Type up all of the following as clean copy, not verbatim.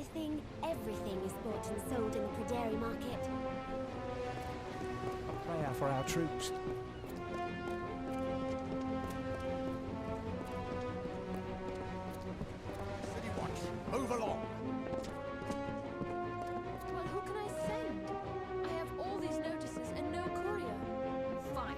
anything, everything is bought and sold in the Praderi market. A prayer for our troops. City Watch, move along! Well, who can I send? I have all these notices and no courier. Fine.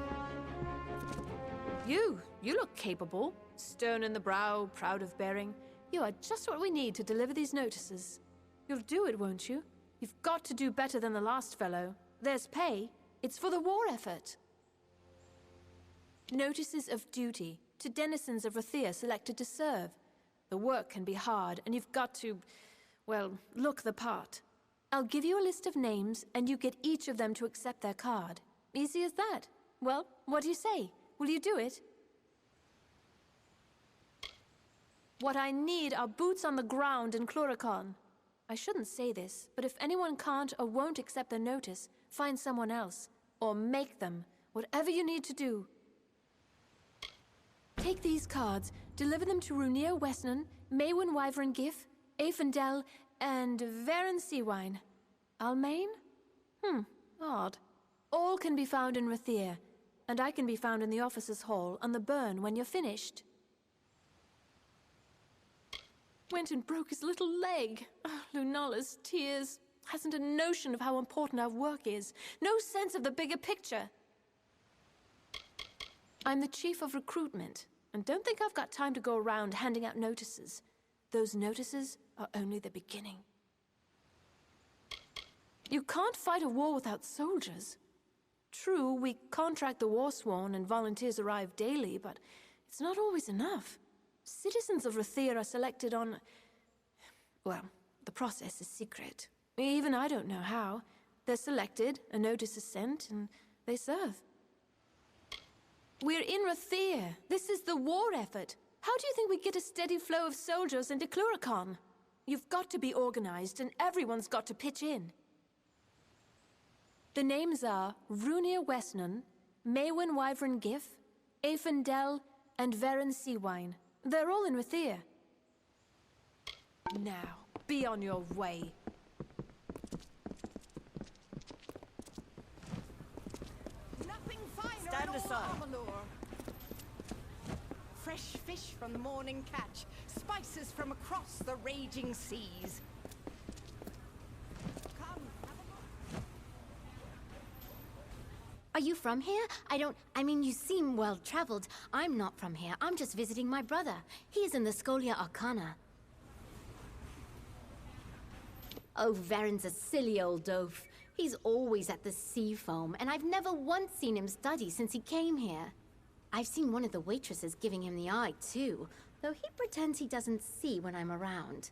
You look capable. Stern in the brow, proud of bearing. You are just what we need to deliver these notices. You'll do it, won't you? You've got to do better than the last fellow. There's pay. It's for the war effort. Notices of duty to denizens of Rathia selected to serve. The work can be hard, and you've got to, well, look the part. I'll give you a list of names, and you get each of them to accept their card. Easy as that. Well, what do you say? Will you do it? What I need are boots on the ground in Cluricon. I shouldn't say this, but if anyone can't or won't accept the notice, find someone else. Or make them. Whatever you need to do. Take these cards, deliver them to Runir Wesnan, Maywin Wyvern Gif, Aefendel, and Varen Seawine. Almain? Odd. All can be found in Rathir, and I can be found in the officers' hall on the burn when you're finished. Went and broke his little leg. Oh, Lunala's tears. Hasn't a notion of how important our work is. No sense of the bigger picture. I'm the chief of recruitment, and don't think I've got time to go around handing out notices. Those notices are only the beginning. You can't fight a war without soldiers. True, we contract the war-sworn and volunteers arrive daily, but it's not always enough. Citizens of Rathir are selected on... Well, the process is secret. Even I don't know how. They're selected, a notice is sent, and they serve. We're in Rathir. This is the war effort. How do you think we get a steady flow of soldiers into Cluricon? You've got to be organized, and everyone's got to pitch in. The names are Runir Wesnan, Maywin Wyvern Gif, Aefendel, and Varen Seawine. They're all in Rathir. Now, be on your way. Nothing finer Stand at all, aside. Amalur. Fresh fish from the morning catch, spices from across the raging seas. Come, have a look. Are you from here? I mean, you seem well-traveled. I'm not from here. I'm just visiting my brother. He is in the Scholia Arcana. Oh, Varen's a silly old oaf. He's always at the sea foam, and I've never once seen him study since he came here. I've seen one of the waitresses giving him the eye, too, though he pretends he doesn't see when I'm around.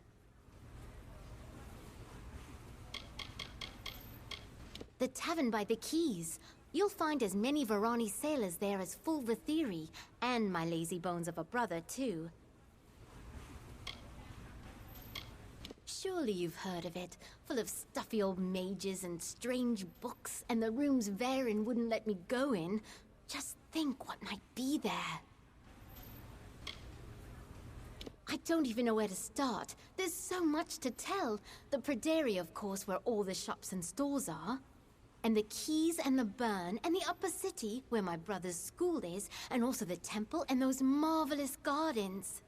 The tavern by the quays. You'll find as many Varani sailors there as full Rathiri, and my lazy bones of a brother, too. Surely you've heard of it, full of stuffy old mages and strange books, and the rooms Varen wouldn't let me go in. Just think what might be there. I don't even know where to start. There's so much to tell. The Praderi, of course, where all the shops and stores are. And the quays and the burn, and the upper city, where my brother's school is, and also the temple and those marvelous gardens.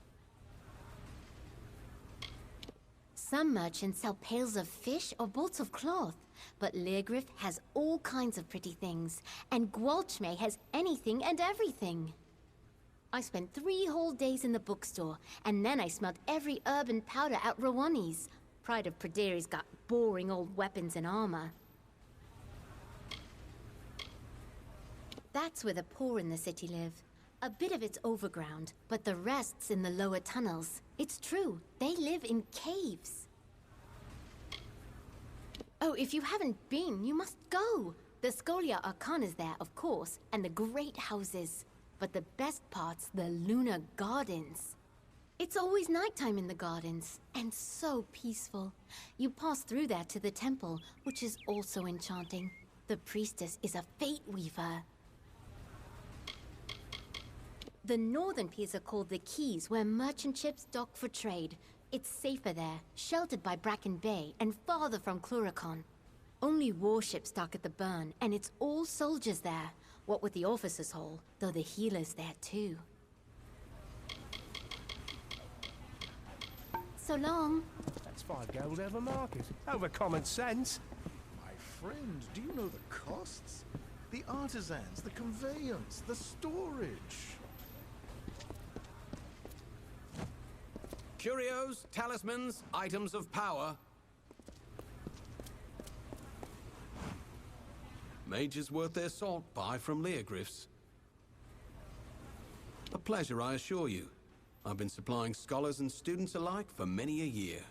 Some merchants sell pails of fish or bolts of cloth, but Leargriff has all kinds of pretty things, and Gwalchme has anything and everything. I spent 3 whole days in the bookstore, and then I smelled every herb and powder at Rawani's. Pride of Praderi's got boring old weapons and armor. That's where the poor in the city live. A bit of it's overground, but the rest's in the lower tunnels. It's true, they live in caves. Oh, if you haven't been, you must go. The Scholia Arcana's there, of course, and the great houses. But the best part's the lunar gardens. It's always nighttime in the gardens, and so peaceful. You pass through there to the temple, which is also enchanting. The priestess is a fate weaver. The northern piers are called the quays, where merchant ships dock for trade. It's safer there, sheltered by Bracken Bay, and farther from Cluricon. Only warships dock at the burn, and it's all soldiers there. What with the officers' hall, though the healer's there too. So long. That's 5 gold over market. Over common sense. My friend, do you know the costs? The artisans, the conveyance, the storage. Curios, talismans, items of power. Mages worth their salt, buy from Leogryphs. A pleasure, I assure you. I've been supplying scholars and students alike for many a year.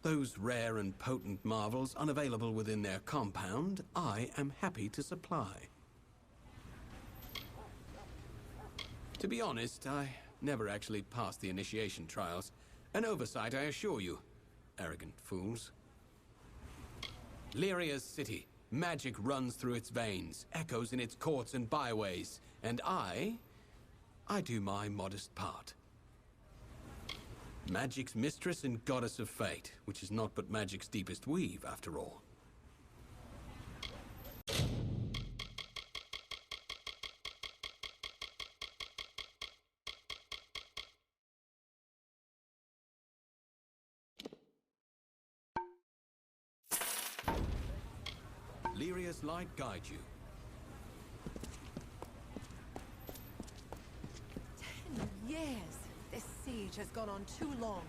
Those rare and potent marvels unavailable within their compound, I am happy to supply. To be honest, I never actually passed the initiation trials. An oversight, I assure you. Arrogant fools. Lyria's city. Magic runs through its veins, echoes in its courts and byways, and I do my modest part. Magic's mistress and goddess of fate, which is not but magic's deepest weave, after all. Lyria's light guide you. 10 years. This siege has gone on too long.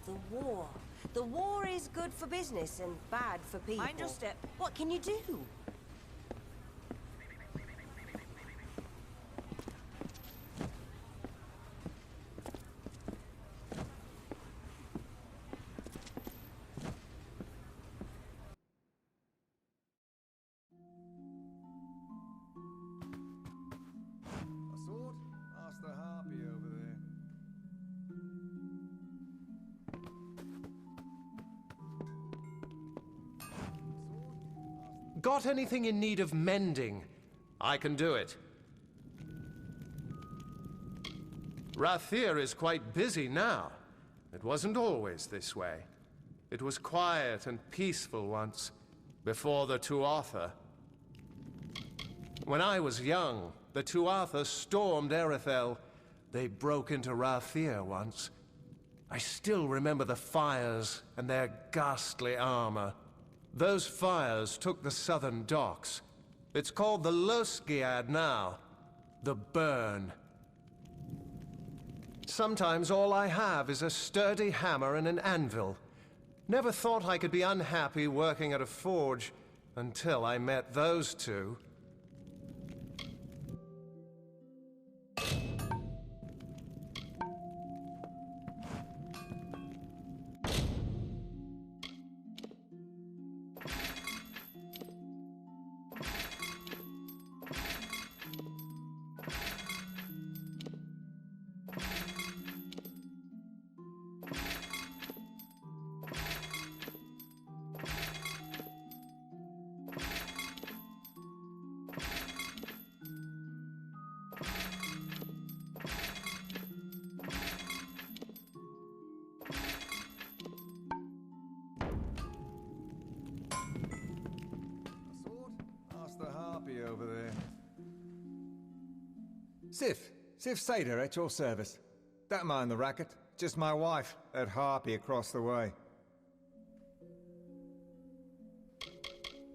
The war. The war is good for business and bad for people. Mind your step. What can you do? A sword? Ask the harpy over there. Got anything in need of mending? I can do it. Rathir is quite busy now. It wasn't always this way. It was quiet and peaceful once, before the Tuatha. When I was young, the Tuatha stormed Erethel. They broke into Rathir once. I still remember the fires and their ghastly armor. Those fires took the southern docks. It's called the Losgiad now. The Burn. Sometimes all I have is a sturdy hammer and an anvil. Never thought I could be unhappy working at a forge until I met those two. Over there. Sif Seder at your service. Don't mind the racket. Just my wife, at Harpy across the way.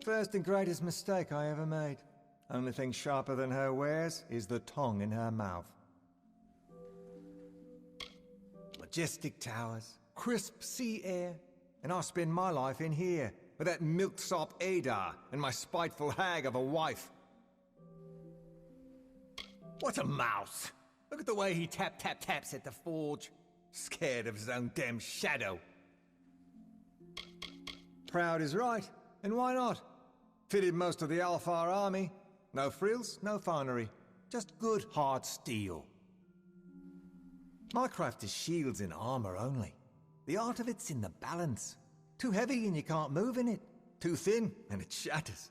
First and greatest mistake I ever made. Only thing sharper than her wares is the tongue in her mouth. Majestic towers, crisp sea air, and I spend my life in here, with that milksop Adar and my spiteful hag of a wife. What a mouse! Look at the way he taps at the forge. Scared of his own damn shadow. Proud is right, and why not? Fitted most of the Alfar army. No frills, no finery. Just good hard steel. My craft is shields and armor only. The art of it's in the balance. Too heavy and you can't move in it. Too thin and it shatters.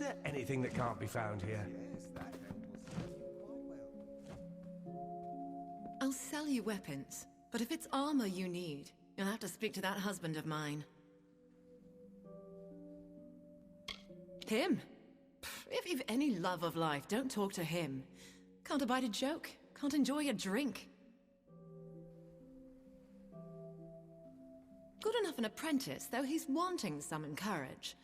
there anything that can't be found here? I'll sell you weapons, but if it's armor you need, you'll have to speak to that husband of mine. Him? If you've any love of life, don't talk to him. Can't abide a joke, can't enjoy a drink. Good enough an apprentice, though he's wanting some courage.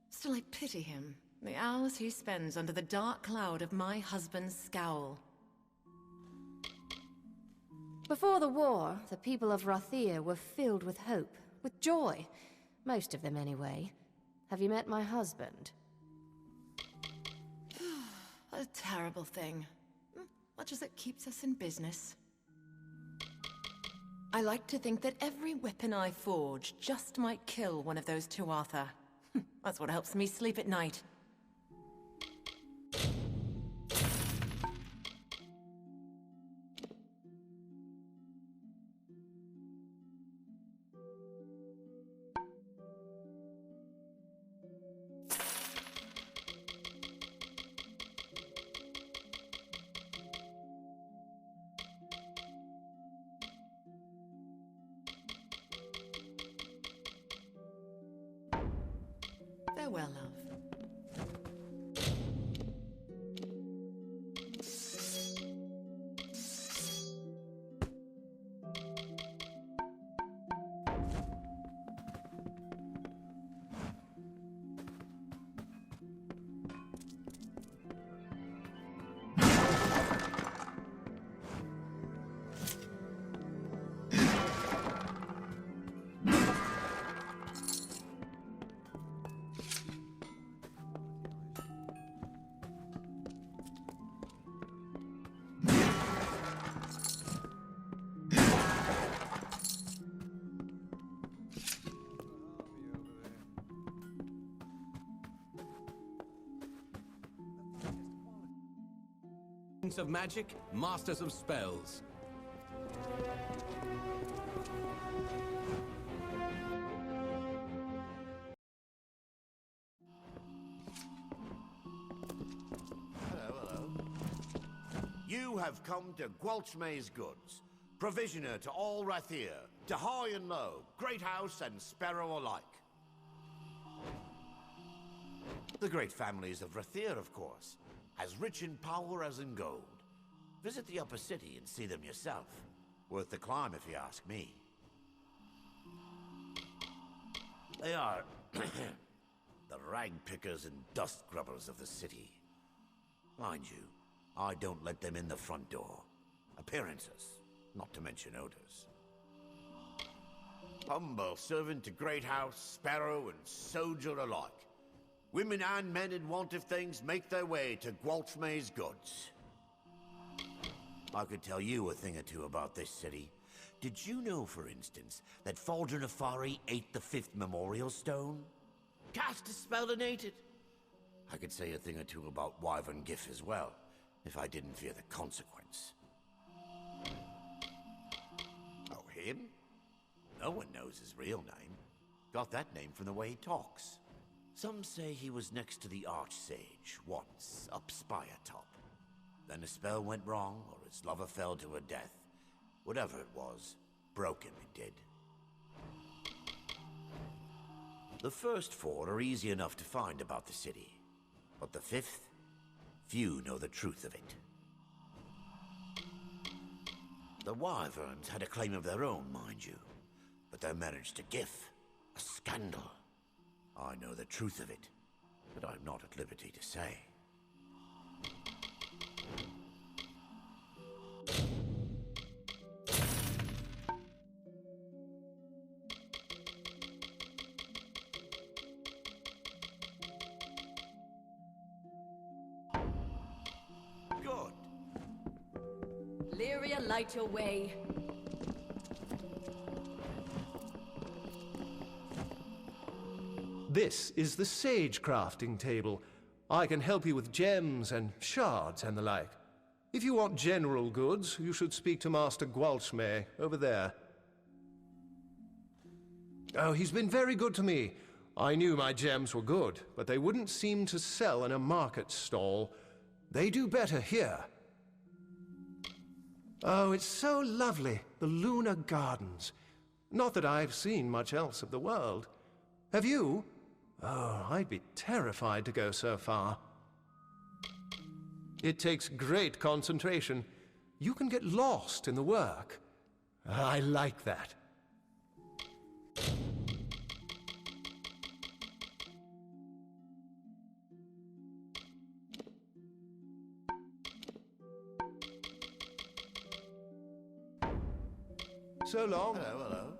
Still, I pity him. The hours he spends under the dark cloud of my husband's scowl. Before the war, the people of Rathir were filled with hope, with joy. Most of them, anyway. Have you met my husband? A terrible thing. Much as it keeps us in business. I like to think that every weapon I forge just might kill one of those two Arthur. That's what helps me sleep at night. Farewell, love. Of magic, masters of spells. Hello. You have come to Gwalchmay's goods, provisioner to all Rathir, to high and low, great house and Sparrow alike. The great families of Rathir, of course. As rich in power as in gold. Visit the upper city and see them yourself. Worth the climb, if you ask me. They are the rag pickers and dust grubbers of the city. Mind you, I don't let them in the front door. Appearances, not to mention odors. Humble servant to great house, Sparrow, and soldier alike. Women and men in want of things make their way to Gwalchmay's goods. I could tell you a thing or two about this city. Did you know, for instance, that Faldrin Afari ate the 5th memorial stone? Cast a spell and ate it. I could say a thing or two about Wyvern Gif as well, if I didn't fear the consequence. Oh, him? No one knows his real name. Got that name from the way he talks. Some say he was next to the Archsage, once, up Spire Top. Then a spell went wrong, or his lover fell to her death. Whatever it was, broke him, it did. The first 4 are easy enough to find about the city. But the 5th, few know the truth of it. The Wyverns had a claim of their own, mind you. But their marriage to Gif, a scandal. I know the truth of it, but I'm not at liberty to say. Good. Lyria, light your way. This is the sage crafting table. I can help you with gems and shards and the like. If you want general goods, you should speak to Master Gwalchmay over there. Oh, he's been very good to me. I knew my gems were good, but they wouldn't seem to sell in a market stall. They do better here. Oh, it's so lovely, the Lunar Gardens. Not that I've seen much else of the world. Have you? Oh, I'd be terrified to go so far. It takes great concentration. You can get lost in the work. I like that. So long. Hello, hello.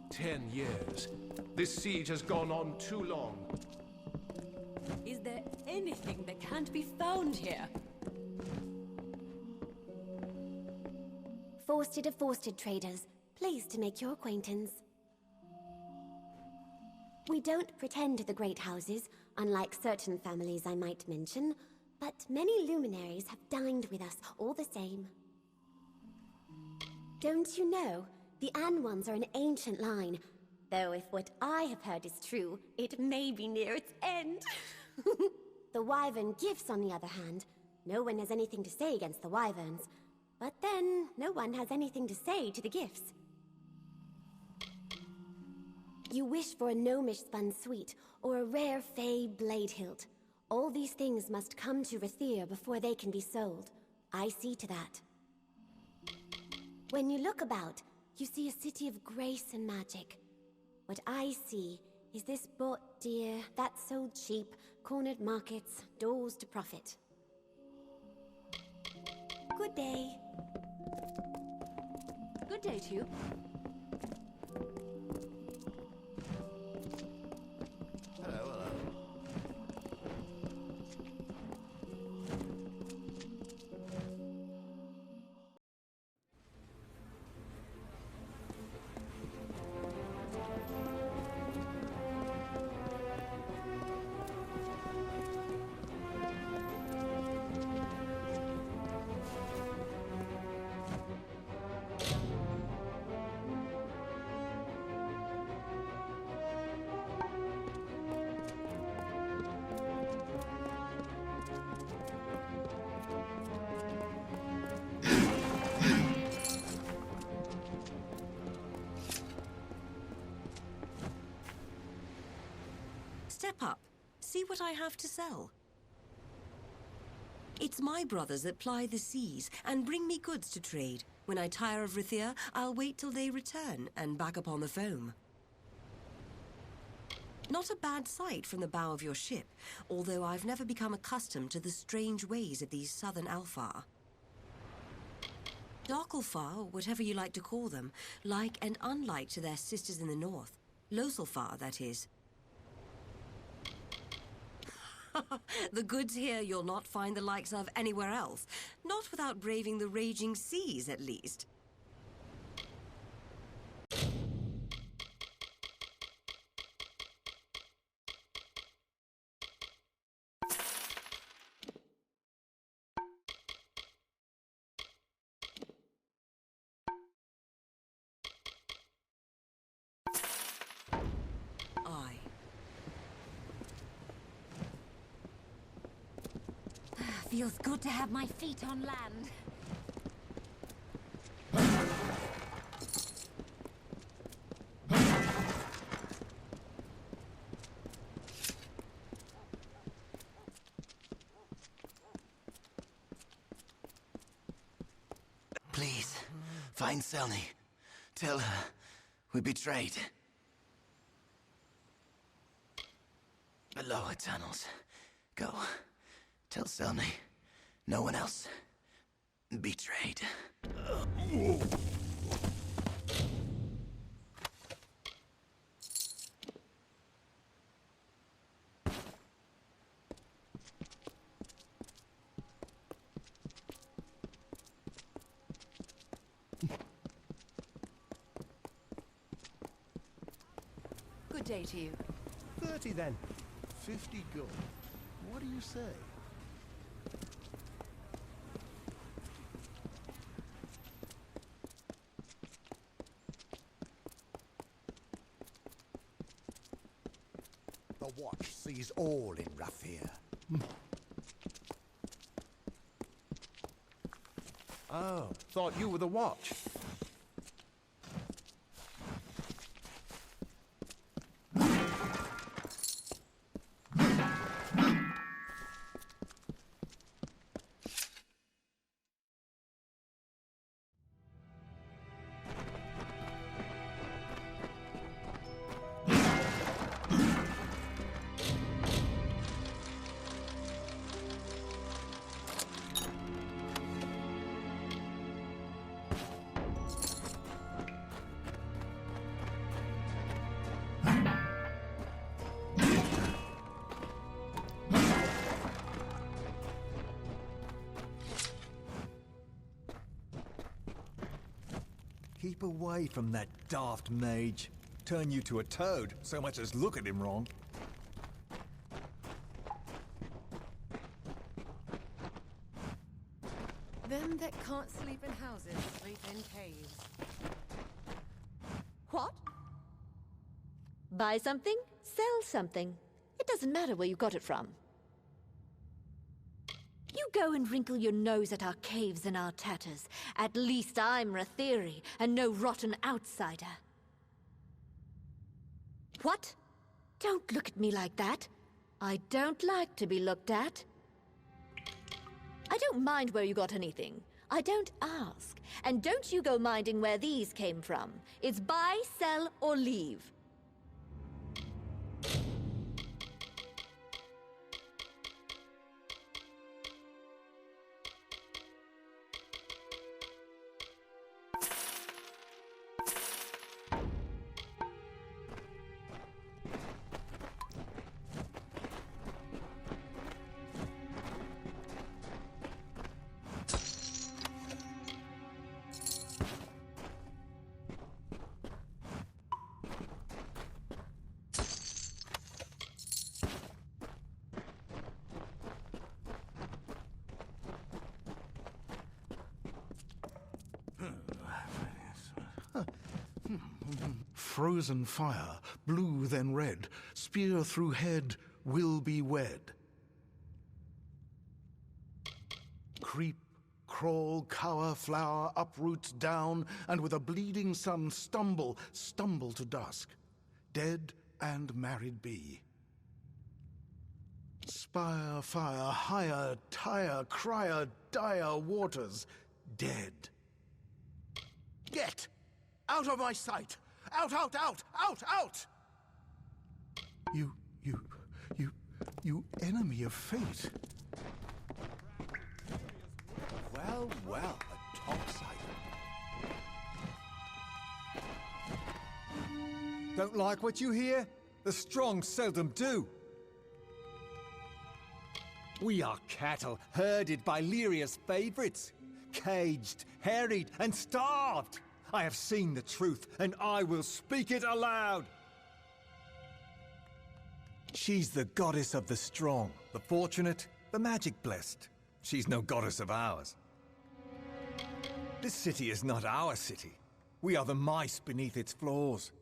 10 years. This siege has gone on too long. Is there anything that can't be found here? Forsted of Forsted Traders, pleased to make your acquaintance. We don't pretend to the great houses, unlike certain families I might mention, but many luminaries have dined with us all the same. Don't you know, the An ones are an ancient line, though if what I have heard is true, it may be near its end. The Wyvern gifts, on the other hand, no one has anything to say against the Wyverns, but then no one has anything to say to the gifts. You wish for a gnomish spun suite, or a rare fey blade hilt. All these things must come to Rathir before they can be sold. I see to that. When you look about, you see a city of grace and magic. What I see is this bought dear, that sold cheap, cornered markets, doors to profit. Good day. Good day to you. Hello, hello. Step up. See what I have to sell. It's my brothers that ply the seas and bring me goods to trade. When I tire of Rathir, I'll wait till they return and back upon the foam. Not a bad sight from the bow of your ship, although I've never become accustomed to the strange ways of these southern Alfar. Darkelfar, whatever you like to call them, like and unlike to their sisters in the north. Loselfar, that is. The goods here you'll not find the likes of anywhere else. Not without braving the raging seas, at least. Feels good to have my feet on land. Please, find Selny. Tell her we betrayed. The lower tunnels. Go. Tell Selny. No one else. Betrayed. Good day to you. 30 then. 50 gold. What do you say? The Watch sees all in Rathir. Oh, thought you were the Watch. Keep away from that daft mage. Turn you to a toad, so much as look at him wrong. Them that can't sleep in houses sleep in caves. What? Buy something, sell something. It doesn't matter where you got it from. You go and wrinkle your nose at our caves and our tatters. At least I'm Rathiri, and no rotten outsider. What? Don't look at me like that. I don't like to be looked at. I don't mind where you got anything. I don't ask. And don't you go minding where these came from. It's buy, sell, or leave. Frozen fire, blue then red, spear through head, will be wed. Creep, crawl, cower, flower, uproots down, and with a bleeding sun stumble to dusk, dead and married be. Spire, fire, higher, tire, crier, dire waters, dead. Get out of my sight! Out, out, out, out, out! You enemy of fate. Well, well, a topsider. Don't like what you hear? The strong seldom do. We are cattle herded by Lyria's favorites. Caged, harried, and starved. I have seen the truth, and I will speak it aloud. She's the goddess of the strong, the fortunate, the magic-blessed. She's no goddess of ours. This city is not our city. We are the mice beneath its floors.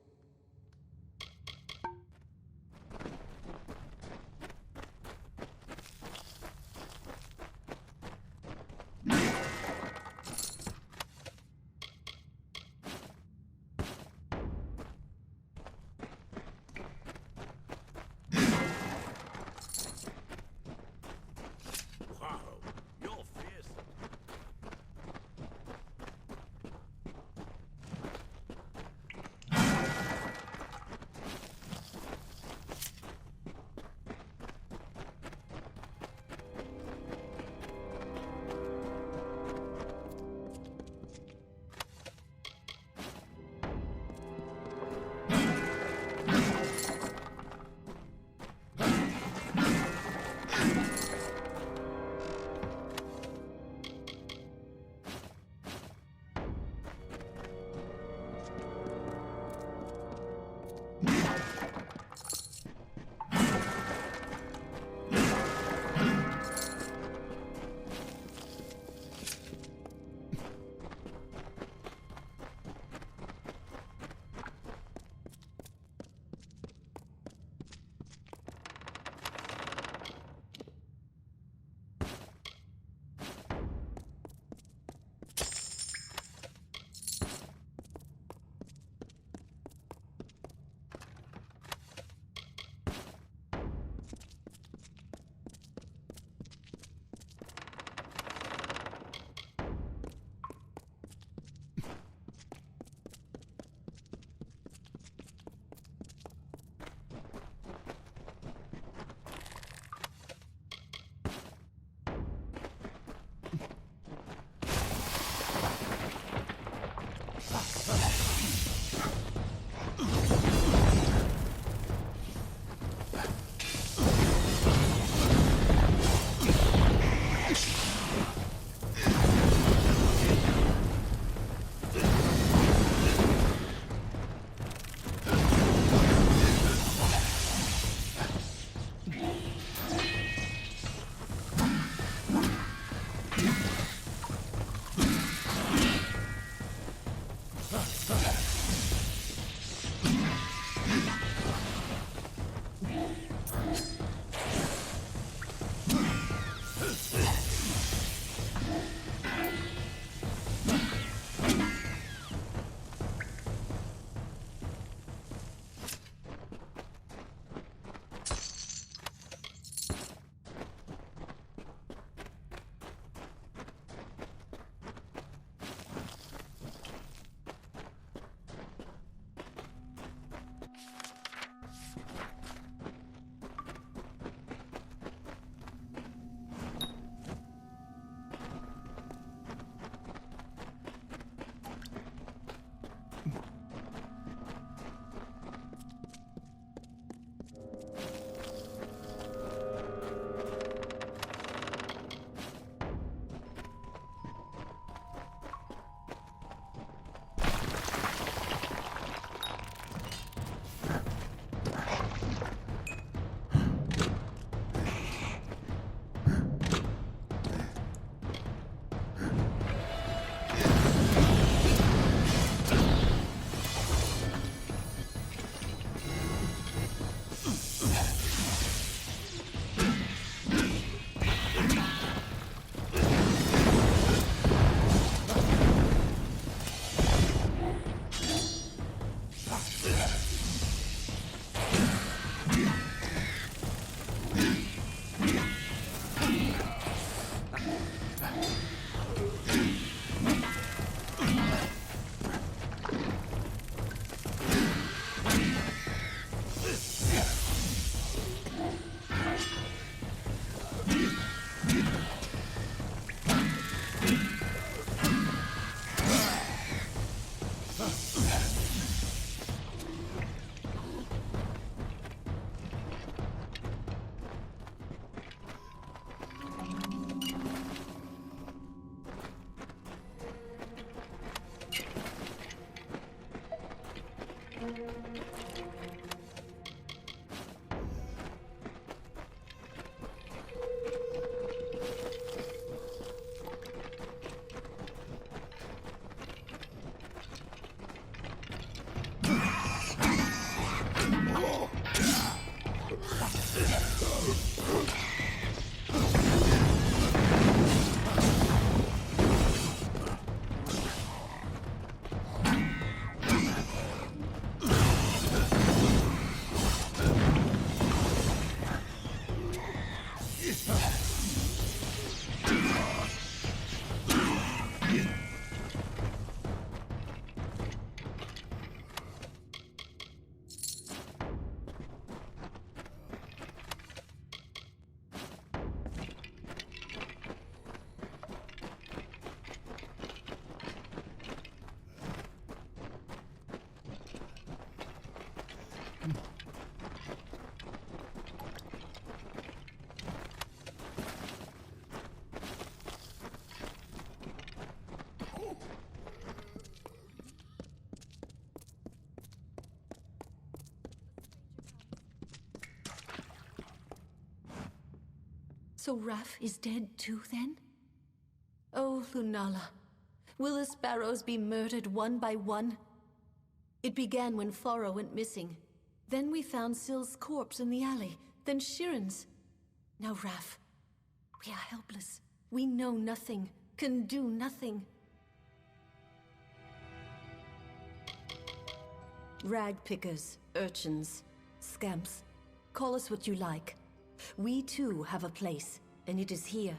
So Raph is dead too, then? Oh, Lunala, will the Sparrows be murdered one by one? It began when Flora went missing. Then we found Syl's corpse in the alley, then Shiren's. Now Raph, we are helpless. We know nothing, can do nothing. Rag pickers, urchins, scamps, call us what you like. We too have a place, and it is here.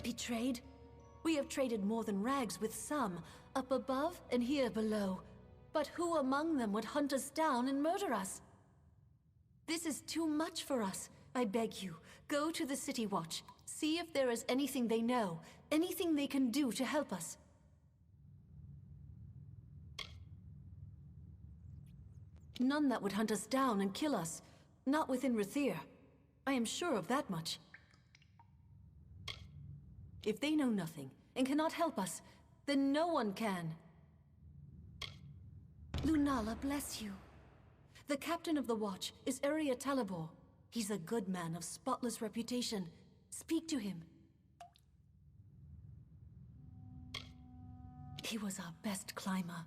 Betrayed? We have traded more than rags with some, up above and here below. But who among them would hunt us down and murder us? This is too much for us. I beg you, go to the City Watch. See if there is anything they know, anything they can do to help us. None that would hunt us down and kill us. Not within Rathir. I am sure of that much. If they know nothing and cannot help us, then no one can. Lunala, bless you. The captain of the watch is Area Talabor. He's a good man of spotless reputation. Speak to him. He was our best climber.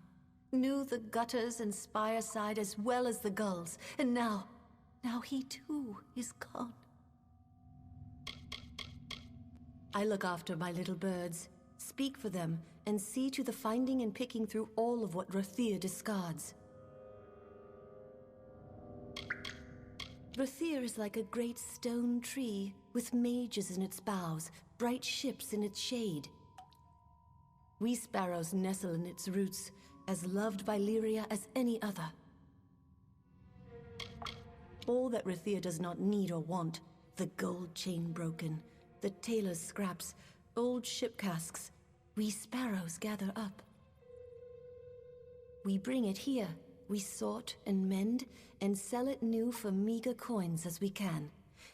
Knew the gutters and spire side as well as the gulls. And now he too is gone. I look after my little birds, speak for them, and see to the finding and picking through all of what Rathir discards. Rathir is like a great stone tree, with mages in its boughs, bright ships in its shade. We sparrows nestle in its roots, as loved by Lyria as any other. All that Rathir does not need or want, the gold chain broken, the tailor's scraps, old ship casks, we sparrows gather up. We bring it here. We sort and mend and sell it new for meager coins as we can.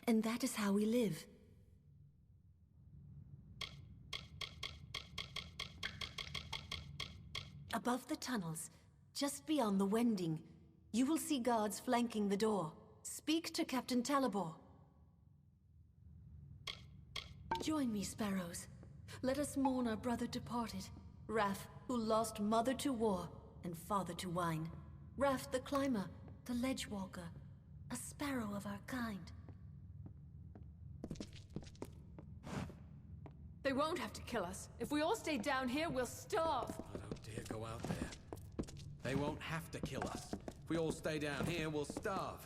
And that is how we live. Above the tunnels, just beyond the wending, you will see guards flanking the door. Speak to Captain Talabor. Join me, sparrows. Let us mourn our brother departed, Raph, who lost mother to war and father to wine. Raph the climber, the ledge walker, a sparrow of our kind. They won't have to kill us. If we all stay down here, we'll starve. I don't dare go out there. They won't have to kill us. If we all stay down here, we'll starve.